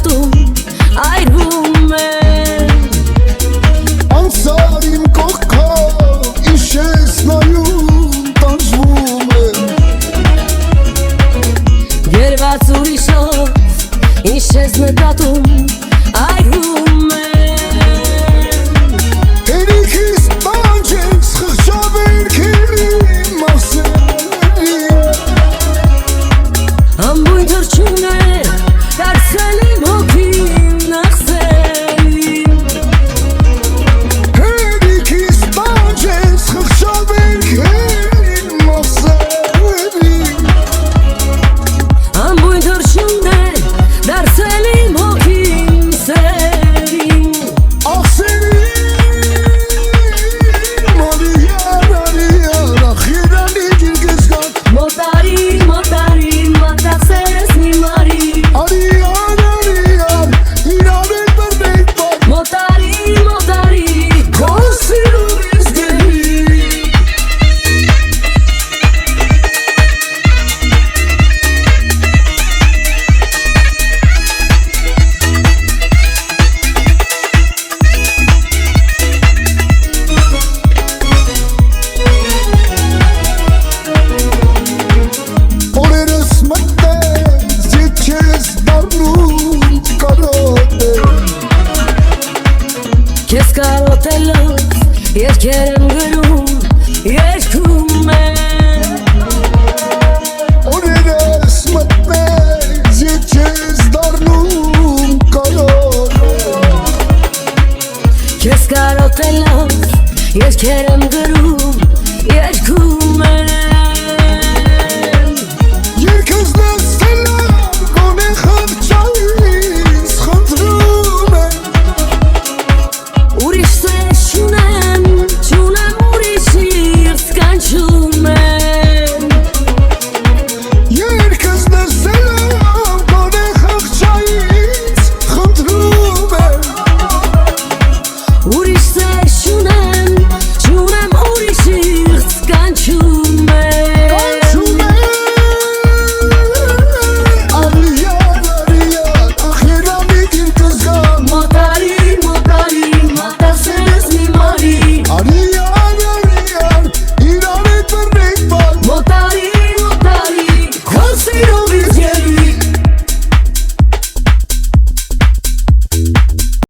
դատում այրվում եմ Անցար իմ կողքով ինչ ես նայում տանջվում եմ Գերված ուրիշով ինչ ես նկատում այրվում եմ Հերիքիս տանջեց խղճավերքերի մասերին Ամբույն թրջուն է դարձել իմ հոգին նախսելին Հերիքիս տանջեց խղճավերքերի մասերին Ամբույն թրջուն է դարձել իմ հոգին սերին Ախսերին Մարիան, ախիրանի գիրգես գատ Մոտարի, մատաղսերս մի մարի Արիան, իրավեն բրնեիտ բար Մոտարի, Քո սիրում ինձ գելի Օրերս մտեց, ետ չես դարնում կարոտել Քեզ կարոտելով երկեր եմ գրում երկում եմ Օրերս մտեց, ետ չես դարնում կարոտել Քեզ կարոտելով երկեր եմ գրում